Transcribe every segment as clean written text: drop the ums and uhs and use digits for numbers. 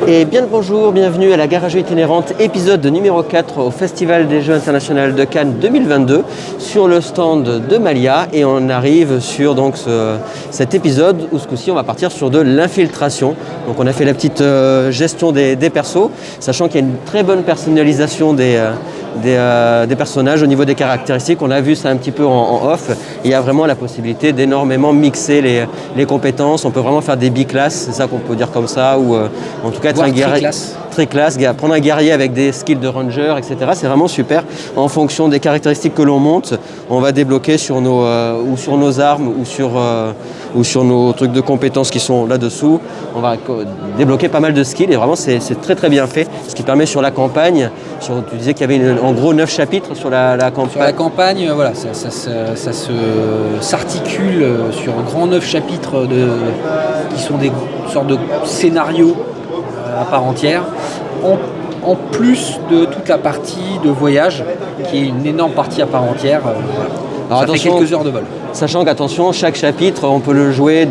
Et bien le bonjour, bienvenue à la Garage itinérante, épisode numéro 4 au Festival des Jeux Internationaux de Cannes 2022 sur le stand de Malia, et on arrive sur donc cet épisode où ce coup-ci on va partir sur de l'infiltration. Donc on a fait la petite gestion des persos, sachant qu'il y a une très bonne personnalisation des personnages au niveau des caractéristiques. On a vu ça un petit peu en off. Il y a vraiment la possibilité d'énormément mixer les compétences. On peut vraiment faire des biclasses, c'est ça qu'on peut dire comme ça, ou en tout cas être un guerrier très classe, prendre un guerrier avec des skills de ranger, etc. C'est vraiment super. En fonction des caractéristiques que l'on monte, on va débloquer sur nos armes ou sur nos trucs de compétences qui sont là-dessous. On va débloquer pas mal de skills et vraiment c'est très très bien fait. Ce qui permet sur la campagne, tu disais qu'il y avait en gros 9 chapitres sur la campagne. Sur la campagne, voilà, ça s'articule sur un grand 9 chapitres qui sont des sortes de scénarios à part entière, en plus de toute la partie de voyage, qui est une énorme partie à part entière. Alors ça fait quelques heures de vol. Sachant qu'attention, chaque chapitre, on peut le jouer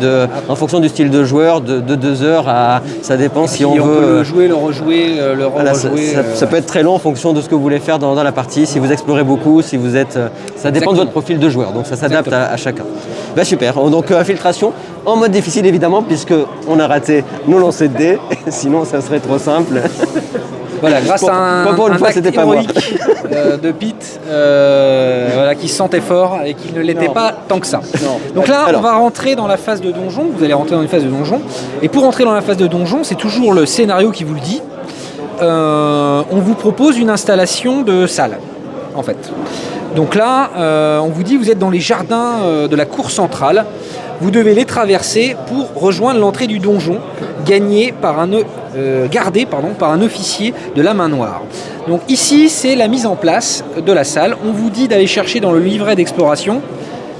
en fonction du style de joueur, de 2 heures à... Ça dépend si on veut... peut le jouer, le rejouer, le rejouer. Ça peut être très long en fonction de ce que vous voulez faire dans la partie. Si vous explorez beaucoup, si vous êtes... Ça dépend de votre profil de joueur, donc ça s'adapte à chacun. Ben super, donc infiltration en mode difficile évidemment, puisqu'on a raté nos lancers de dés, sinon ça serait trop simple. Voilà, grâce à un acte héroïque de Pete, qui se sentait fort et qui ne l'était pas tant que ça. Non. Donc là, on va rentrer dans la phase de donjon. Vous allez rentrer dans une phase de donjon. Et pour rentrer dans la phase de donjon, c'est toujours le scénario qui vous le dit. On vous propose une installation de salle, en fait. Donc là, on vous dit, vous êtes dans les jardins de la cour centrale. Vous devez les traverser pour rejoindre l'entrée du donjon, gardé par un officier de la main noire. Donc ici, c'est la mise en place de la salle. On vous dit d'aller chercher dans le livret d'exploration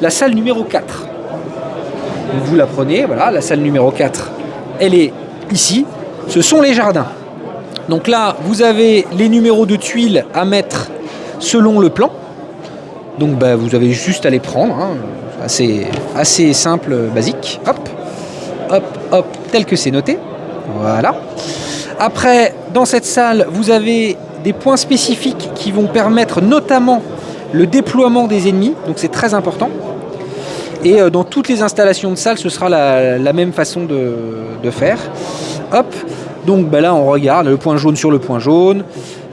la salle numéro 4. Donc vous la prenez, voilà, la salle numéro 4, elle est ici. Ce sont les jardins. Donc là, vous avez les numéros de tuiles à mettre selon le plan. Donc vous avez juste à les prendre, assez simple, basique. Hop, hop, hop, tel que c'est noté. Voilà. Après, dans cette salle, vous avez des points spécifiques qui vont permettre notamment le déploiement des ennemis. Donc c'est très important. Et dans toutes les installations de salle, ce sera la même façon de faire. Hop. Donc là, on regarde le point jaune sur le point jaune,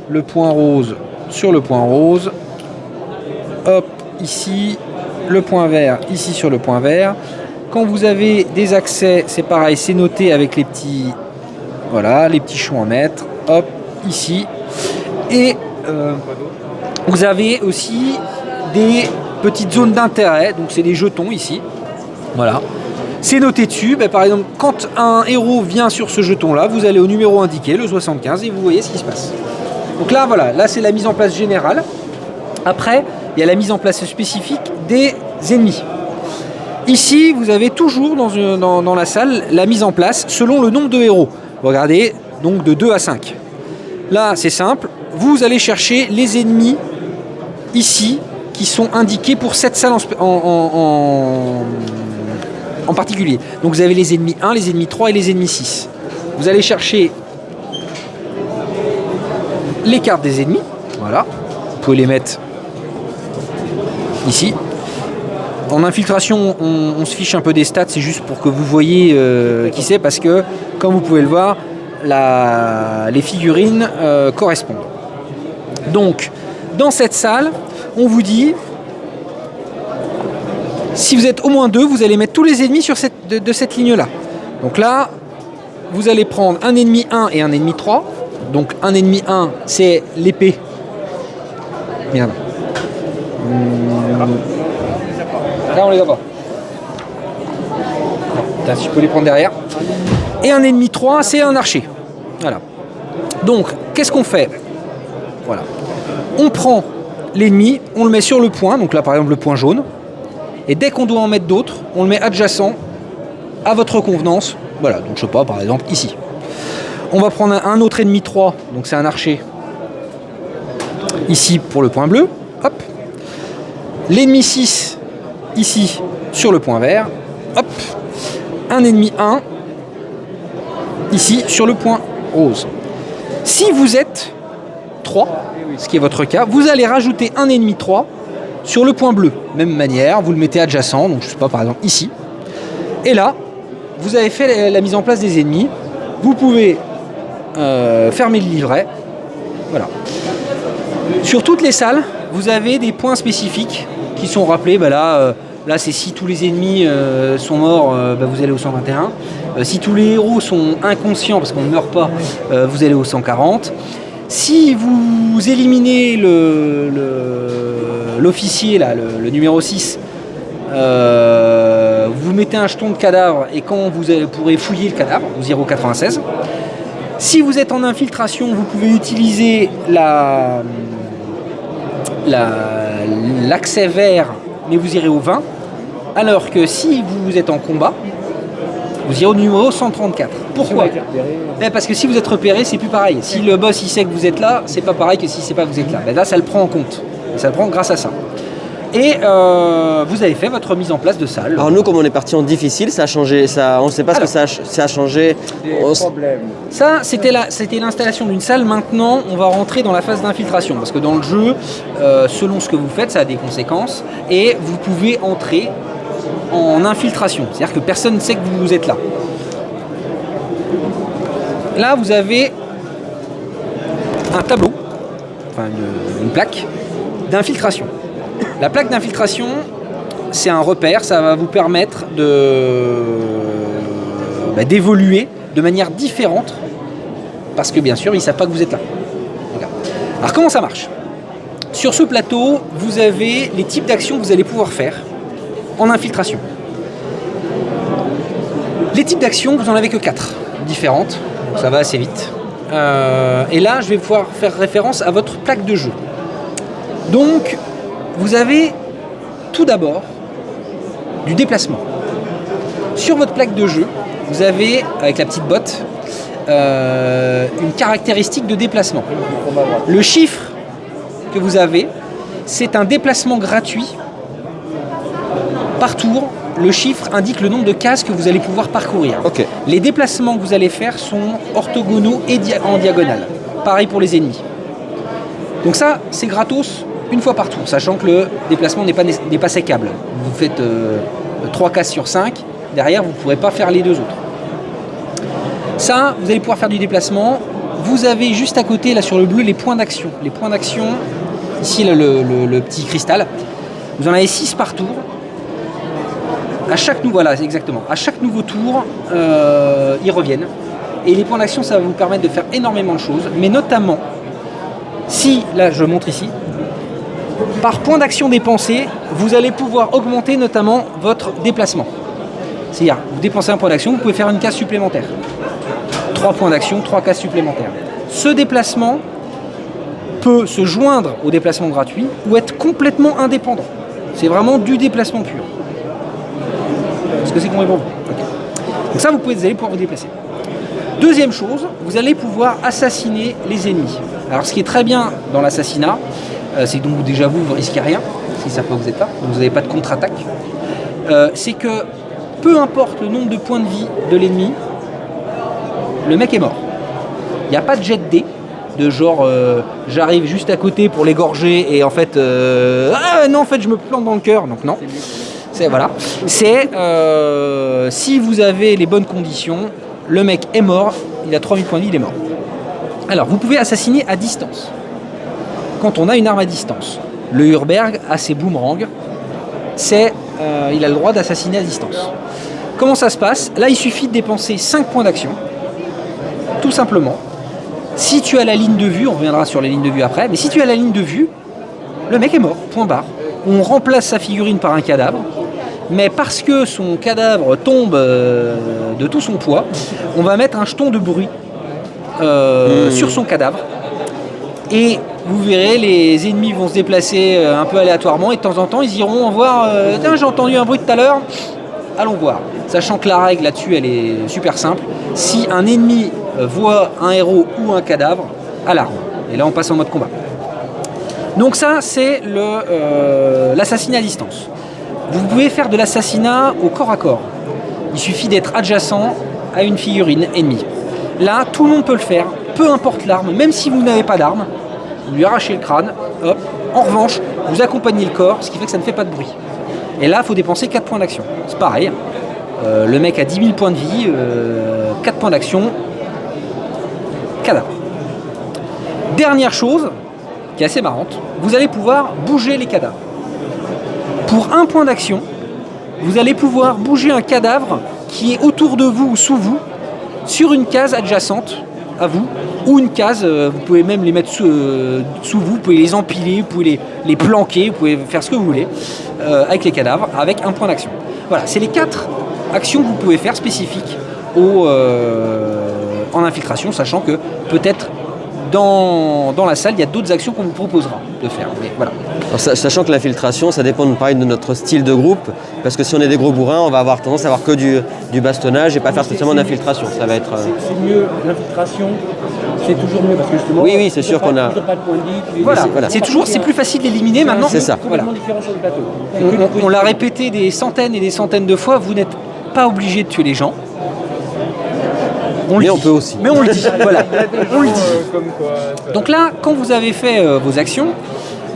le point rose sur le point rose. Hop, ici, le point vert, ici sur le point vert. Quand vous avez des accès, c'est pareil, c'est noté avec les petits choux à mettre. Hop, ici. Et vous avez aussi des petites zones d'intérêt, donc c'est des jetons ici. Voilà. C'est noté dessus. Par exemple, quand un héros vient sur ce jeton-là, vous allez au numéro indiqué, le 75, et vous voyez ce qui se passe. Donc là, voilà, là c'est la mise en place générale. Après, il y a la mise en place spécifique des ennemis. Ici, vous avez toujours dans la salle la mise en place selon le nombre de héros. Regardez, donc de 2 à 5. Là, c'est simple. Vous allez chercher les ennemis ici qui sont indiqués pour cette salle en particulier. Donc vous avez les ennemis 1, les ennemis 3 et les ennemis 6. Vous allez chercher les cartes des ennemis. Voilà. Vous pouvez les mettre ici. En infiltration, on se fiche un peu des stats, c'est juste pour que vous voyez qui c'est, parce que, comme vous pouvez le voir, les figurines correspondent. Donc, dans cette salle, on vous dit, si vous êtes au moins 2, vous allez mettre tous les ennemis de cette ligne-là. Donc là, vous allez prendre un ennemi 1 et un ennemi 3. Donc, un ennemi 1, c'est l'épée. Merde. Là, on les a pas. Si je peux les prendre derrière. Et un ennemi 3, c'est un archer. Voilà. Donc, qu'est-ce qu'on fait? Voilà. On prend l'ennemi, on le met sur le point. Donc là, par exemple, le point jaune. Et dès qu'on doit en mettre d'autres, on le met adjacent à votre convenance. Voilà. Donc, je sais pas, par exemple, ici. On va prendre un autre ennemi 3. Donc, c'est un archer. Ici, pour le point bleu. Hop. L'ennemi 6, ici, sur le point vert. Hop. Un ennemi 1, ici, sur le point rose. Si vous êtes 3, ce qui est votre cas, vous allez rajouter un ennemi 3 sur le point bleu. Même manière, vous le mettez adjacent, donc je ne sais pas, par exemple ici. Et là, vous avez fait la mise en place des ennemis. Vous pouvez fermer le livret. Voilà. Sur toutes les salles, vous avez des points spécifiques qui sont rappelés. Là, c'est si tous les ennemis sont morts, vous allez au 121. Si tous les héros sont inconscients, parce qu'on ne meurt pas, vous allez au 140. Si vous éliminez l'officier, là, le numéro 6, vous mettez un jeton de cadavre et quand vous pourrez fouiller le cadavre, vous irez au 96. Si vous êtes en infiltration, vous pouvez utiliser l'accès vert, mais vous irez au 20. Alors que si vous êtes en combat, vous irez au numéro 134. Pourquoi ? Parce que si vous êtes repéré, c'est plus pareil. Si le boss il sait que vous êtes là, c'est pas pareil que si c'est pas que vous êtes là. Là, ça le prend en compte. Et ça le prend grâce à ça. Et vous avez fait votre mise en place de salle. Alors nous, comme on est parti en difficile, ça a changé. On ne sait pas ce que ça a changé. Ça, c'était l'installation d'une salle. Maintenant, on va rentrer dans la phase d'infiltration. Parce que dans le jeu, selon ce que vous faites, ça a des conséquences. Et vous pouvez entrer en infiltration. C'est-à-dire que personne ne sait que vous êtes là. Là, vous avez un tableau, enfin une plaque d'infiltration. La plaque d'infiltration, c'est un repère, ça va vous permettre d'évoluer de manière différente, parce que bien sûr, ils ne savent pas que vous êtes là. Voilà. Alors comment ça marche ? Sur ce plateau, vous avez les types d'actions que vous allez pouvoir faire en infiltration. Les types d'actions, vous n'en avez que 4 différentes, ça va assez vite. Et là, je vais pouvoir faire référence à votre plaque de jeu. Donc, vous avez tout d'abord du déplacement. Sur votre plaque de jeu, vous avez, avec la petite botte, une caractéristique de déplacement. Le chiffre que vous avez, c'est un déplacement gratuit par tour. Le chiffre indique le nombre de cases que vous allez pouvoir parcourir. Okay. Les déplacements que vous allez faire sont orthogonaux et en diagonale. Pareil pour les ennemis. Donc ça, c'est gratos une fois par tour, sachant que le déplacement n'est pas sécable. Vous faites 3 cases sur 5, derrière vous ne pourrez pas faire les 2 autres. Ça, vous allez pouvoir faire du déplacement. Vous avez juste à côté, là sur le bleu, les points d'action. Les points d'action, ici là, le petit cristal, vous en avez 6 par tour. À chaque nouveau tour, ils reviennent. Et les points d'action, ça va vous permettre de faire énormément de choses, mais notamment, si, là je montre ici, par point d'action dépensé, vous allez pouvoir augmenter notamment votre déplacement. C'est-à-dire, vous dépensez un point d'action, vous pouvez faire une case supplémentaire. 3 points d'action, 3 cases supplémentaires. Ce déplacement peut se joindre au déplacement gratuit ou être complètement indépendant. C'est vraiment du déplacement pur. Est-ce que c'est complètement bon ? Okay. Donc ça, vous allez pouvoir vous déplacer. Deuxième chose, vous allez pouvoir assassiner les ennemis. Alors ce qui est très bien dans l'assassinat, c'est que donc déjà vous ne risquez rien, s'ils ne savent pas que vous êtes là, donc vous n'avez pas de contre-attaque. C'est que peu importe le nombre de points de vie de l'ennemi, le mec est mort. Il n'y a pas de jet de dés, de genre j'arrive juste à côté pour l'égorger et en fait non en fait je me plante dans le cœur, donc non. Voilà. C'est si vous avez les bonnes conditions, le mec est mort, il a 3000 points de vie, il est mort. Alors, vous pouvez assassiner à distance. Quand on a une arme à distance, le Urberg a ses boomerangs, il a le droit d'assassiner à distance. Comment ça se passe ? Là, il suffit de dépenser 5 points d'action, tout simplement. Si tu as la ligne de vue, on reviendra sur les lignes de vue après, mais si tu as la ligne de vue, le mec est mort, point barre. On remplace sa figurine par un cadavre, mais parce que son cadavre tombe de tout son poids, on va mettre un jeton de bruit sur son cadavre. Et vous verrez, les ennemis vont se déplacer un peu aléatoirement et de temps en temps, ils iront voir « Tiens, j'ai entendu un bruit tout à l'heure, allons voir ». Sachant que la règle là-dessus, elle est super simple. Si un ennemi voit un héros ou un cadavre, alarme. Et là, on passe en mode combat. Donc ça, c'est l'assassinat à distance. Vous pouvez faire de l'assassinat au corps à corps. Il suffit d'être adjacent à une figurine ennemie. Là, tout le monde peut le faire, peu importe l'arme, même si vous n'avez pas d'arme, vous lui arrachez le crâne, hop. En revanche, vous accompagnez le corps, ce qui fait que ça ne fait pas de bruit. Et là, il faut dépenser 4 points d'action. C'est pareil. Le mec a 10 000 points de vie, 4 points d'action, cadavre. Dernière chose, qui est assez marrante, vous allez pouvoir bouger les cadavres. Pour 1 point d'action, vous allez pouvoir bouger un cadavre qui est autour de vous ou sous vous, sur une case adjacente à vous, ou une case, vous pouvez même les mettre sous vous, vous pouvez les empiler, vous pouvez les planquer, vous pouvez faire ce que vous voulez avec les cadavres, avec 1 point d'action. Voilà, c'est les 4 actions que vous pouvez faire spécifiques en infiltration, sachant que peut-être dans la salle, il y a d'autres actions qu'on vous proposera de faire. Mais voilà. Alors, sachant que l'infiltration, ça dépend pareil de notre style de groupe, parce que si on est des gros bourrins, on va avoir tendance à avoir que du bastonnage et pas faire spécialement d'infiltration. Ça va être. C'est mieux l'infiltration. C'est toujours mieux parce que justement. Oui, c'est sûr qu'on a. Toujours pas de point de vie. Voilà. C'est plus facile d'éliminer maintenant. C'est ça. Voilà. Différent sur le plateau. On l'a répété des centaines et des centaines de fois. Vous n'êtes pas obligé de tuer les gens. Mais on peut aussi. Mais on le dit, voilà. On le dit. Donc là, quand vous avez fait vos actions,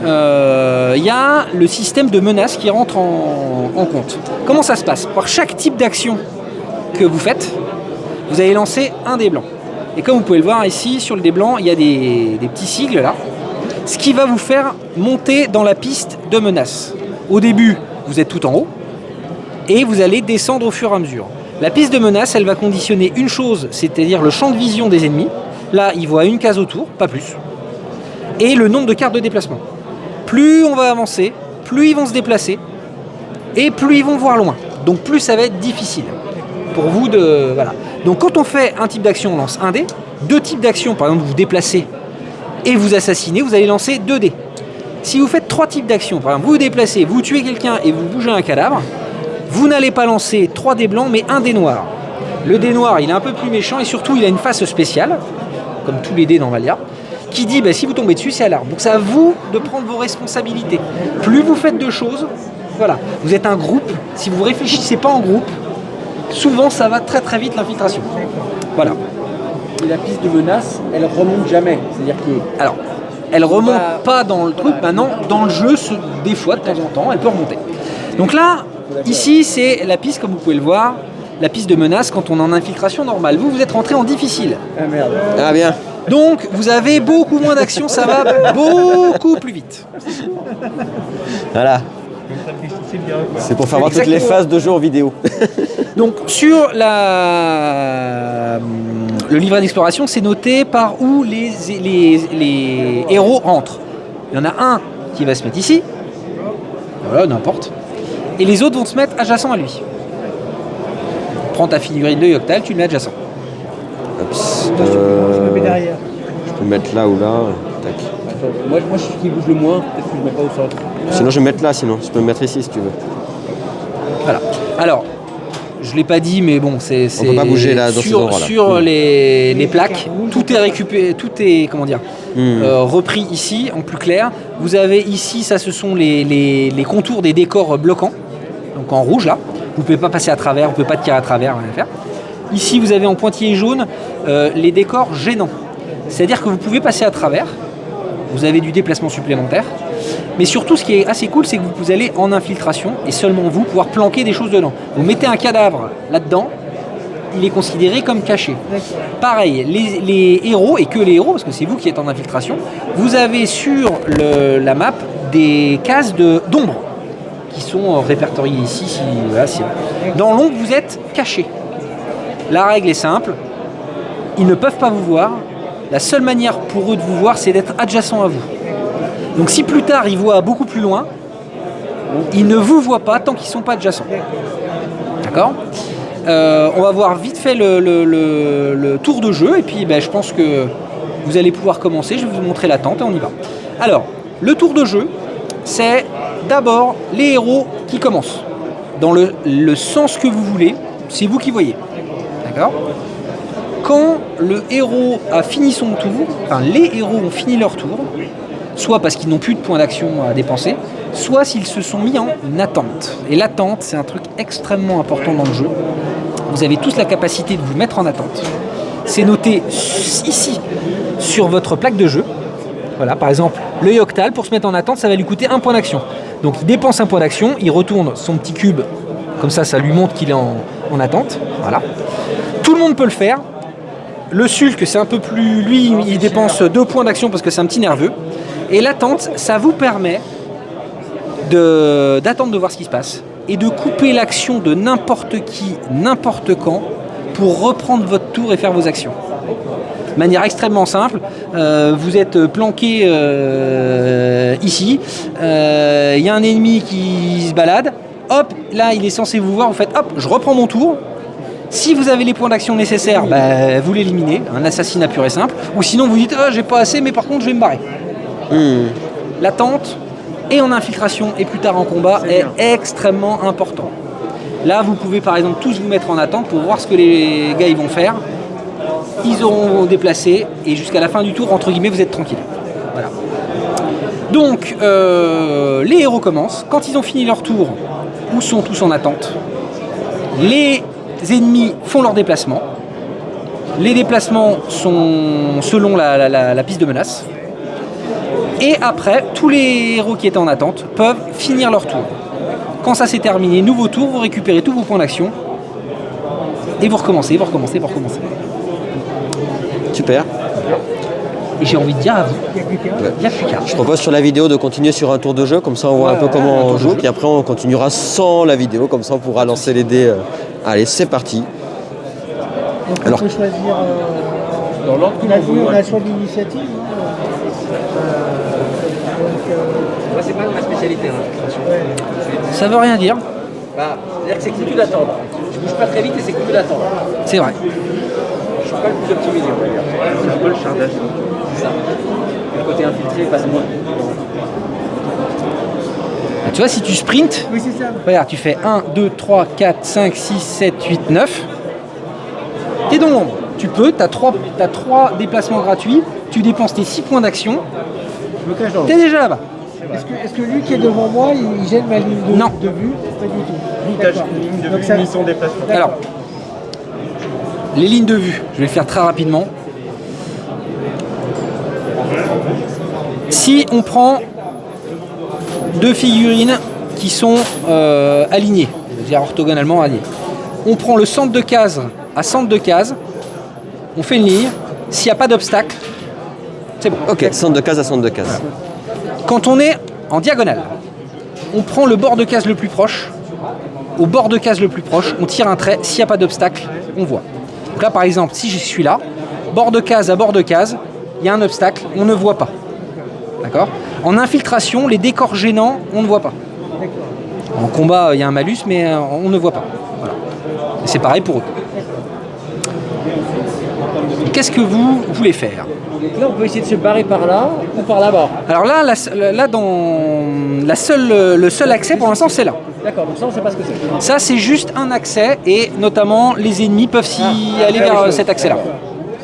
il y a le système de menaces qui rentre en compte. Comment ça se passe? Pour chaque type d'action que vous faites, vous allez lancer un dé blanc. Et comme vous pouvez le voir ici, sur le dé blanc, il y a des petits sigles là. Ce qui va vous faire monter dans la piste de menaces. Au début, vous êtes tout en haut. Et vous allez descendre au fur et à mesure. La piste de menace, elle va conditionner une chose, c'est-à-dire le champ de vision des ennemis. Là, ils voient une case autour, pas plus. Et le nombre de cartes de déplacement. Plus on va avancer, plus ils vont se déplacer, et plus ils vont voir loin. Donc plus ça va être difficile pour vous de... Voilà. Donc quand on fait un type d'action, on lance un dé. 2 types d'actions, par exemple, vous déplacez et vous assassinez, vous allez lancer 2 dés. Si vous faites 3 types d'actions, par exemple, vous vous déplacez, vous tuez quelqu'un et vous bougez un cadavre, vous n'allez pas lancer 3 dés blancs, mais un dé noir. Le dé noir, il est un peu plus méchant et surtout, il a une face spéciale, comme tous les dés dans Valia, qui dit, si vous tombez dessus, c'est alarme. Donc c'est à vous de prendre vos responsabilités. Plus vous faites de choses, voilà. Vous êtes un groupe, si vous ne réfléchissez pas en groupe, souvent ça va très très vite l'infiltration. Voilà. Et la piste de menace, elle remonte jamais. C'est-à-dire que... Alors, elle remonte pas dans le truc, maintenant, dans le jeu, des fois, de temps en temps, elle peut remonter. Donc là, ici, c'est la piste, comme vous pouvez le voir, la piste de menace quand on est en infiltration normale. Vous êtes rentré en difficile. Ah merde. Ah bien. Donc, vous avez beaucoup moins d'action, ça va beaucoup plus vite. Voilà. C'est pour faire voir toutes les phases de jeu en vidéo. Donc, sur le livret d'exploration, c'est noté par où les héros rentrent. Il y en a un qui va se mettre ici. Voilà, n'importe. Et les autres vont se mettre adjacent à lui. Prends ta figurine de Yoctal, tu le mets adjacent. Je me mets derrière. Je peux me mettre là ou là. Tac. Attends, moi je suis qui bouge le moins, peut-être que je ne mets pas au centre. Sinon je vais me mettre là, sinon. Je peux me mettre ici si tu veux. Voilà. Alors, je ne l'ai pas dit, mais bon, c'est... On ne peut pas bouger là, dans ces endroits-là. Sur les plaques, tout est récupéré, tout est, repris ici, en plus clair. Vous avez ici, ça ce sont les contours des décors bloquants, donc en rouge là. Vous ne pouvez pas passer à travers, vous ne pouvez pas tirer à travers, rien faire. Ici, vous avez en pointillé jaune les décors gênants. C'est-à-dire que vous pouvez passer à travers, vous avez du déplacement supplémentaire, mais surtout, ce qui est assez cool, c'est que vous allez en infiltration, et seulement vous, pouvoir planquer des choses dedans. Vous mettez un cadavre là-dedans, il est considéré comme caché. Pareil, les héros, et que les héros, parce que c'est vous qui êtes en infiltration, vous avez sur la map des cases d'ombre, qui sont répertoriées ici. Dans l'ombre, vous êtes caché. La règle est simple, ils ne peuvent pas vous voir. La seule manière pour eux de vous voir, c'est d'être adjacent à vous. Donc si plus tard, ils voient beaucoup plus loin, ils ne vous voient pas tant qu'ils ne sont pas adjacents. D'accord ? On va voir vite fait le tour de jeu, et puis je pense que vous allez pouvoir commencer. Je vais vous montrer la tente et on y va. Alors, le tour de jeu, c'est d'abord les héros qui commencent. Dans le sens que vous voulez, c'est vous qui voyez. D'accord ? Quand le héros a fini son tour, enfin les héros ont fini leur tour, soit parce qu'ils n'ont plus de points d'action à dépenser, soit s'ils se sont mis en attente. Et l'attente, c'est un truc extrêmement important dans le jeu. Vous avez tous la capacité de vous mettre en attente. c'est noté ici, sur votre plaque de jeu. Voilà, par exemple, le Yoctal, pour se mettre en attente, ça va lui coûter 1 point d'action. Donc il dépense 1 point d'action, il retourne son petit cube, comme ça lui montre qu'il est en attente. Voilà. Tout le monde peut le faire. Le Sulk, c'est un peu plus... Lui, il dépense 2 points d'action parce que c'est un petit nerveux. Et l'attente, ça vous permet d'attendre de voir ce qui se passe et de couper l'action de n'importe qui, n'importe quand, pour reprendre votre tour et faire vos actions. De manière extrêmement simple, vous êtes planqué ici, il y a un ennemi qui se balade, hop, là il est censé vous voir, vous faites hop, je reprends mon tour. Si vous avez les points d'action nécessaires, vous l'éliminez, un assassinat pur et simple, ou sinon vous dites j'ai pas assez mais par contre je vais me barrer. L'attente et en infiltration et plus tard en combat est extrêmement important. Là vous pouvez par exemple tous vous mettre en attente pour voir ce que les gars ils vont faire. Ils auront déplacé et jusqu'à la fin du tour, entre guillemets, vous êtes tranquille. Voilà. Donc, les héros commencent. Quand ils ont fini leur tour, ou sont tous en attente, les ennemis font leur déplacement. Les déplacements sont selon la piste de menace. Et après, tous les héros qui étaient en attente peuvent finir leur tour. Quand ça s'est terminé, nouveau tour, vous récupérez tous vos points d'action. Et vous recommencez, vous recommencez, vous recommencez. Super. Et j'ai envie de dire à vous, il n'y a plus qu'à. Je propose sur la vidéo de continuer sur un tour de jeu, comme ça on voit un peu comment on joue, puis après on continuera sans la vidéo, comme ça on pourra lancer les dés. Allez, c'est parti. Donc on peut choisir dans l'ordre qu'on veut. On a le choix de l'initiative. Moi, c'est pas ma spécialité, Ça veut rien dire. C'est-à-dire que c'est coûteux d'attendre. Je bouge pas très vite et c'est coûteux d'attendre. C'est vrai. Je suis pas le plus optimisé, on va dire. C'est un peu le chardage. C'est ça. Le côté infiltré passe moins. Tu vois, si tu sprints, Oui, c'est ça. regarde, tu fais 1, 2, 3, 4, 5, 6, 7, 8, 9. T'es dans l'ombre. Tu peux, t'as 3 déplacements gratuits, tu dépenses tes 6 points d'action, Je me cache dans t'es déjà là-bas. Est-ce que lui qui est devant moi, il gêne ma ligne de, Non. de vue? Pas du tout. l'image. Ligne de Donc vue, ça- ni son déplacement. Alors, les lignes de vue, je vais le faire très rapidement. Si on prend 2 figurines qui sont alignées, c'est-à-dire orthogonalement alignées, on prend le centre de case à centre de case, on fait une ligne, s'il n'y a pas d'obstacle, c'est bon. Ok, centre de case à centre de case. Quand on est en diagonale, on prend le bord de case le plus proche, au bord de case le plus proche, on tire un trait, s'il n'y a pas d'obstacle, on voit. Donc là par exemple, si je suis là, bord de case à bord de case, il y a un obstacle, on ne voit pas. D'accord ? En infiltration, les décors gênants, on ne voit pas. En combat, il y a un malus, mais on ne voit pas. Voilà. Et c'est pareil pour eux. Qu'est-ce que vous voulez faire ? Donc là, on peut essayer de se barrer par là ou par là-bas. Alors là, le seul accès pour l'instant, c'est là. D'accord, donc ça, on sait pas ce que c'est. Ça, c'est juste un accès et notamment les ennemis peuvent aller vers cet accès-là.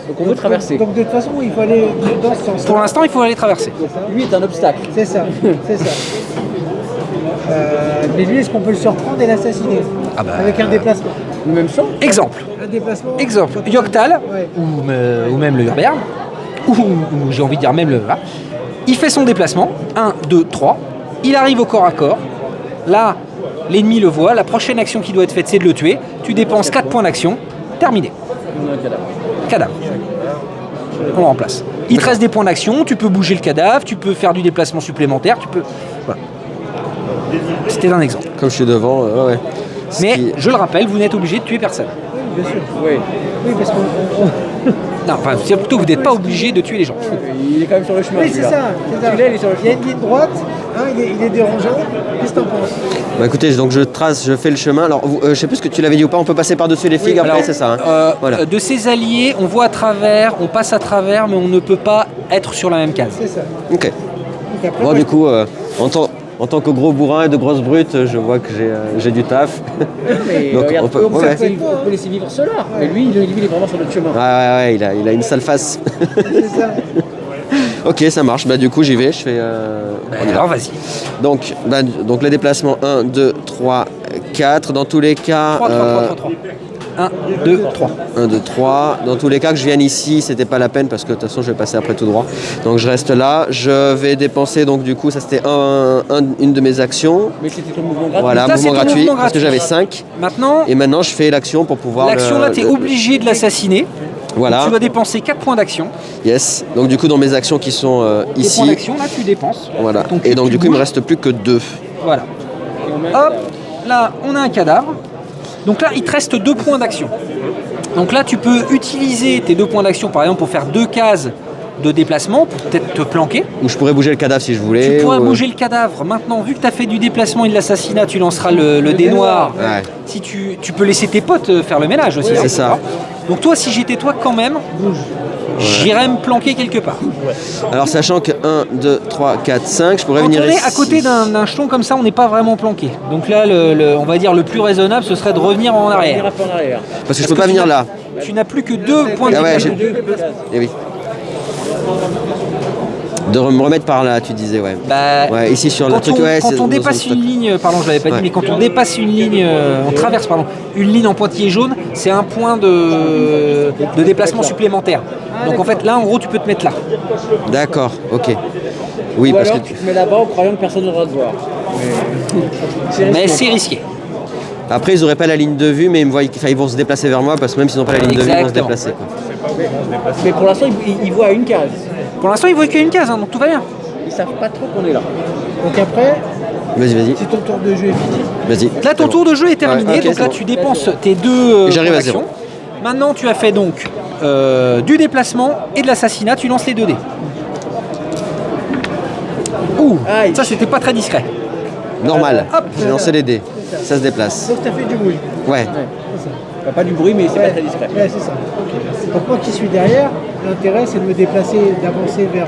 Donc on veut traverser. Donc de toute façon, il faut aller dans ce sens. Pour l'instant, il faut aller traverser. Lui est un obstacle. C'est ça, c'est ça. Mais lui, est-ce qu'on peut le surprendre et l'assassiner avec un déplacement? Ou même sans. Exemple. Un déplacement. Exemple. Yoctal, Ouais. ou même le Hubert, ou j'ai envie de dire même le là. Il fait son déplacement. 1, 2, 3. Il arrive au corps à corps. Là, l'ennemi le voit. La prochaine action qui doit être faite, c'est de le tuer. Tu dépenses 4 points d'action. Terminé. On a un cadavre. Cadavre. On le remplace. Il te reste des points d'action, tu peux bouger le cadavre, tu peux faire du déplacement supplémentaire, tu peux... Voilà. C'était un exemple. Comme je suis devant, ouais. Mais, je le rappelle, vous n'êtes obligé de tuer personne. Bien sûr. Oui. Oui, parce qu'on... Non, enfin, c'est plutôt que vous n'êtes pas obligé de tuer les gens. Il est quand même sur le chemin. Oui, c'est celui-là. ça. c'est ça. Celui-là, il est sur le Il y a chemin. une ligne droite, hein, il est dérangeant. Qu'est-ce que t'en penses? Bah écoutez, donc je fais le chemin. Alors, je sais plus ce que tu l'avais dit ou pas, on peut passer par-dessus les figues après, Alors, c'est ça hein Voilà. De ses alliés, on voit à travers, on passe à travers, mais on ne peut pas être sur la même case. C'est ça. Ok. Donc après, Bon, moi, du coup, en tant que gros bourrin et de grosse brute, je vois que j'ai du taf. Mais Donc, regarde, on peut- on ouais. peut laisser vivre cela. Mais lui, il est vraiment sur notre chemin. Ouais, il a une sale face. c'est ça. Ok, ça marche. Bah du coup, j'y vais. Je fais. On y va. Alors vas-y. Donc les déplacements 1, 2, 3, 4. Dans tous les cas. 3. 1, 2, 3. 1, 2, 3. Dans tous les cas que je vienne ici, c'était pas la peine parce que de toute façon je vais passer après tout droit. Donc je reste là. Je vais dépenser, donc du coup, ça c'était une de mes actions. Mais c'était ton mouvement gratuit. Voilà, Ça, mouvement c'est ton gratuit. mouvement Parce que gratuit. j'avais 5. Maintenant, Et maintenant je fais l'action pour pouvoir. l'action là, tu es obligé de l'assassiner. Voilà. Donc, tu dois dépenser 4 points d'action. Yes. Donc du coup, dans mes actions qui sont Les ici. points d'action, là, tu dépenses. Voilà. Donc, Et donc tu du coup, il me bouges. reste plus que 2. Voilà. Hop, là, on a un cadavre. Donc là, il te reste 2 points d'action. Donc là, tu peux utiliser tes 2 points d'action, par exemple, pour faire 2 cases de déplacement, pour peut-être te planquer. Ou je pourrais bouger le cadavre si je voulais. Tu pourrais ou... bouger le cadavre. Maintenant, vu que tu as fait du déplacement et de l'assassinat, tu lanceras le dé noir. Ouais. Si tu peux laisser tes potes faire le ménage aussi. c'est ça. Donc toi, si j'étais toi quand même, j'irais me planquer quelque part. Alors sachant que 1, 2, 3, 4, 5, je pourrais Quand venir on est ici. à côté d'un jeton comme ça, on n'est pas vraiment planqué. Donc là, on va dire le plus raisonnable, ce serait de revenir en On arrière. ira pas en arrière. Parce que je peux pas venir là. Tu n'as plus que 2 points de Ah ouais, déplacement. Eh oui. De me remettre par là, tu disais, ouais. Bah, Ouais, ici sur le quand truc, on, ouais. quand c'est on dans dépasse son une stock. ligne, pardon, je l'avais pas Ouais. dit, mais quand on dépasse une ligne, on traverse, pardon, une ligne en pointillé jaune, c'est un point de déplacement supplémentaire. Donc en fait, là, en gros, tu peux te mettre là. D'accord, ok. Oui, Ou parce alors que tu te mets là-bas en croyant que personne n'aura de voir. Mais c'est risqué. après ils auraient pas la ligne de vue, mais ils vont se déplacer vers moi parce que même s'ils n'ont pas la ligne de vue, ils vont se Exactement. déplacer. Quoi. Mais pour l'instant, ils voient à une case. Pour l'instant, il ne voit qu'une case, hein, donc tout va bien. Ils savent pas trop qu'on est là. Donc après, Vas-y. si ton tour de jeu est fini, Vas-y. Là, ton tour de jeu est terminé, Ouais, ok, donc c'est là, bon. tu dépenses tes 2 Et j'arrive à actions. zéro. Maintenant, tu as fait donc du déplacement et de l'assassinat, tu lances les 2 dés. Ouh, Aïe. ça, c'était pas très discret. Normal. Hop. J'ai lancé les dés. Ça se déplace. donc tu as fait du bruit. Ouais. Pas du bruit, mais c'est pas très discret. Ouais, c'est ça. Ok. Donc moi qui suis derrière, l'intérêt c'est de me déplacer, d'avancer vers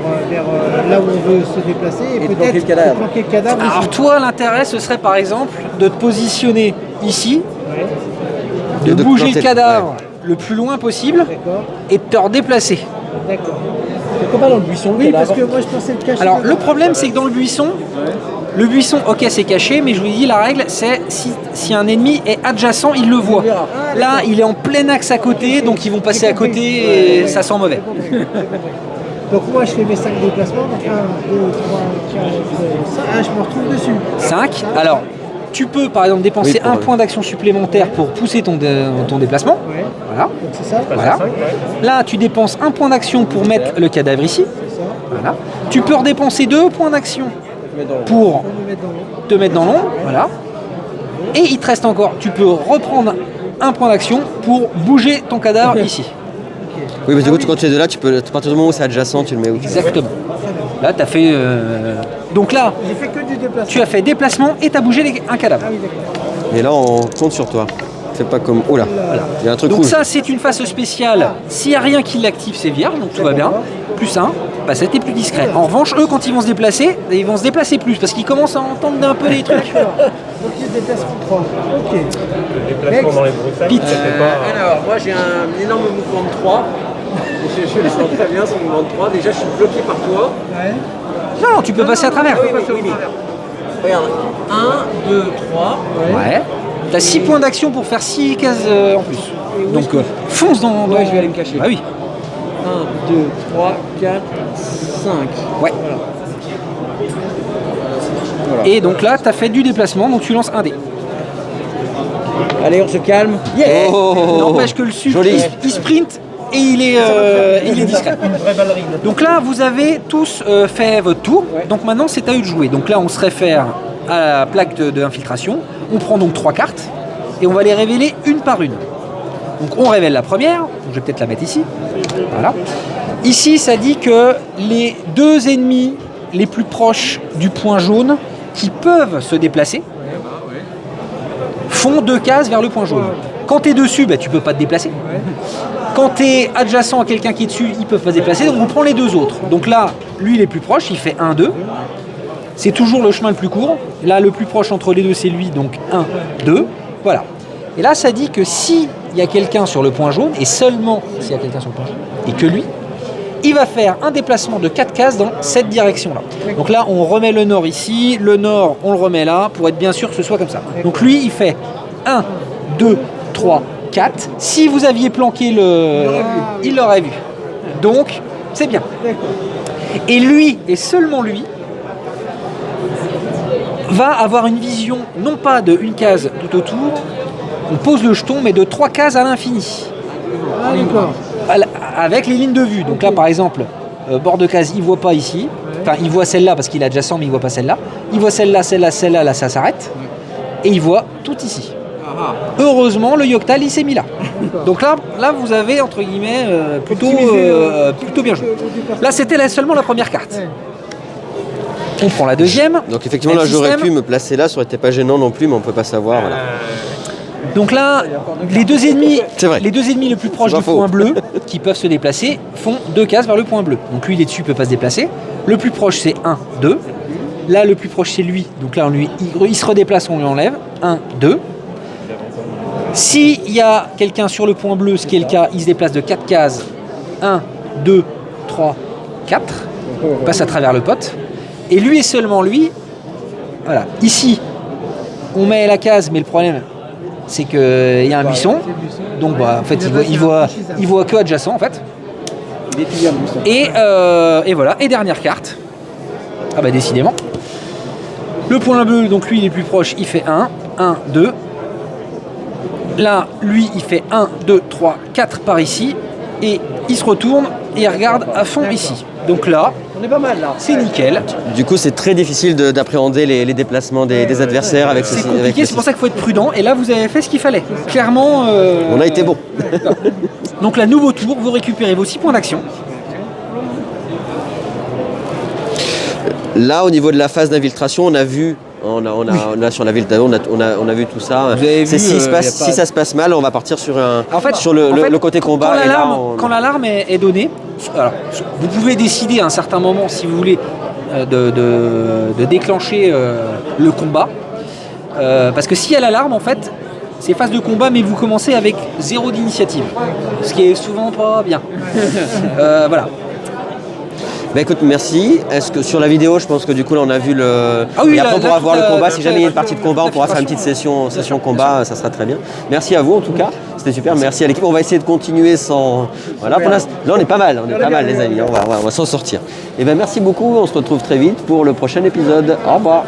là où on veut se déplacer et Et de peut-être planquer le cadavre. de planquer le cadavre Alors ici. toi, l'intérêt, ce serait par exemple de te positionner ici, Ouais, de de bouger planter- le cadavre le plus loin possible d'accord, et de te redéplacer. d'accord. C'est comme pas dans le buisson. Oui, t'es là parce avant. que moi je pensais le cacher. Alors dedans. le problème, c'est que dans le buisson, ok, c'est caché, mais je vous dis, la règle, c'est si un ennemi est adjacent, il le voit. Il verra. Là, il est en plein axe à côté, donc ils vont passer à côté et ça sent mauvais. Donc moi je fais mes 5 déplacements, donc 1, 2, 3, 4, 5, je me retrouve dessus. 5. Alors, tu peux par exemple dépenser Oui, pour- un point d'action supplémentaire pour pousser ton déplacement. Ouais, Voilà. donc c'est ça. Voilà. Là, tu dépenses un point d'action pour mettre le cadavre ici. C'est ça. Voilà. Tu peux redépenser 2 points d'action pour On me met dans l'eau. te mettre dans l'ombre. Voilà. Et il te reste encore, tu peux reprendre un point d'action pour bouger ton cadavre ici. Oui, parce que du coup, tu continues de là, tu peux, à partir du moment où c'est adjacent, tu le mets où tu veux. Exactement. Là, tu as fait. Donc là, J'ai fait que du déplacement. tu as fait déplacement et tu as bougé un cadavre. Ah oui, d'accord. Et là, on compte sur toi. Fais pas comme. Oh là, il y a un truc Donc rouge. ça, c'est une phase spéciale. S'il n'y a rien qui l'active, c'est vierge, donc tout va bien. Plus 1, bah, c'était plus discret. En revanche, eux, quand ils vont se déplacer, ils vont se déplacer plus parce qu'ils commencent à entendre un peu les trucs. Donc il y a déplacement 3. Ok. Déplacement dans les broussailles, Pete. c'était pas... Alors, moi j'ai un énorme mouvement de 3. Je le sens très bien, ce mouvement de 3. Déjà, je suis bloqué par toi. Ouais. Non, tu peux passer à travers. Oui. Regarde, 1, 2, 3. Ouais. T'as 6 points d'action pour faire 6 cases en plus. Donc fonce dans. Ouais, je vais aller me cacher. Bah oui. 1, 2, 3, 4, 5. Ouais. Et donc là, t'as fait du déplacement, donc tu lances un dé. Allez, on se calme. Et Oh. n'empêche que le sucre, Joli. il sprint et il est discret. Donc là, vous avez tous fait votre tour. Donc maintenant, c'est à eux de jouer. Donc là, on se réfère à la plaque d'infiltration. On prend donc 3 cartes et on va les révéler une par une. Donc on révèle la première. Donc, je vais peut-être la mettre ici. Voilà. Ici, ça dit que les 2 ennemis les plus proches du point jaune qui peuvent se déplacer font 2 cases vers le point jaune. Quand tu es dessus, bah, tu peux pas te déplacer. Quand tu es adjacent à quelqu'un qui est dessus, ils peuvent pas se déplacer, donc on prend les 2 autres. Donc là, lui il est plus proche, il fait 1, 2. C'est toujours le chemin le plus court. Là, le plus proche entre les deux, c'est lui, donc 1, 2. Voilà. Et là, ça dit que s'il y a quelqu'un sur le point jaune, et seulement s'il y a quelqu'un sur le point jaune, et que lui, il va faire un déplacement de 4 cases dans cette direction-là. Donc là, on remet le nord ici, le nord, on le remet là, pour être bien sûr que ce soit comme ça. Donc lui, il fait 1, 2, 3, 4. Si vous aviez planqué il l'aurait vu. Donc, c'est bien. Et lui, et seulement lui, va avoir une vision, non pas de une case tout autour, on pose le jeton, mais de 3 cases à l'infini. Ah, d'accord. Avec les lignes de vue. Donc là, par exemple, bord de case, il ne voit pas ici. Enfin, il voit celle-là parce qu'il a déjà 100, mais il ne voit pas celle-là. Il voit celle-là, celle-là, celle-là, là, ça s'arrête. Et il voit tout ici. Heureusement, le Yoctal, il s'est mis là. Donc là, vous avez, entre guillemets, plutôt bien joué. Là, c'était seulement la première carte. On prend la deuxième. Donc effectivement, là, j'aurais pu me placer là, ça aurait été pas gênant non plus, mais on peut pas savoir. Voilà. Donc là, les deux ennemis les plus proches du point bleu, qui peuvent se déplacer, font 2 cases vers le point bleu. Donc lui, il est dessus, il peut pas se déplacer. Le plus proche, c'est 1, 2. Là, le plus proche, c'est lui. Donc là, il se redéplace, on lui enlève. 1, 2. S'il y a quelqu'un sur le point bleu, ce qui est le cas, il se déplace de 4 cases. 1, 2, 3, 4. Il passe à travers le pote. Et lui et seulement lui, voilà. Ici, on met la case, mais le problème, c'est qu'il y a un buisson. Donc, en fait, il voit que adjacent, en fait. Et voilà. Et dernière carte. Ah bah, décidément. Le point bleu, donc lui, il est plus proche, il fait 1, 1, 2. Là, lui, il fait 1, 2, 3, 4 par ici. Et il se retourne et il regarde à fond ici. Donc là, on est pas mal là. C'est nickel. Du coup, c'est très difficile d'appréhender les déplacements des adversaires avec c'est compliqué, c'est pour ça qu'il faut être prudent. Et là, vous avez fait ce qu'il fallait. Clairement. On a été bon. Donc là, nouveau tour, vous récupérez vos 6 points d'action. Là, au niveau de la phase d'infiltration, on a vu. On a sur la ville d'Ado, on a vu tout ça. Si ça se passe mal, on va partir sur le côté combat. Quand l'alarme est donnée, alors, vous pouvez décider à un certain moment, si vous voulez, de déclencher le combat. Parce que s'il y a l'alarme, en fait, c'est phase de combat, mais vous commencez avec 0 d'initiative. Ce qui est souvent pas bien. Voilà. Bah écoute, merci. Est-ce que sur la vidéo, je pense que du coup là on a vu le. Ah oui, et après on pourra voir le combat. Si jamais il y a une partie de combat, on pourra faire une petite session combat, ça sera très bien. Merci à vous en tout cas. C'était super. Merci à l'équipe. On va essayer de continuer sans. Voilà. Là on est pas mal. On est pas mal les amis. On va s'en sortir. Et ben merci beaucoup. On se retrouve très vite pour le prochain épisode. Au revoir.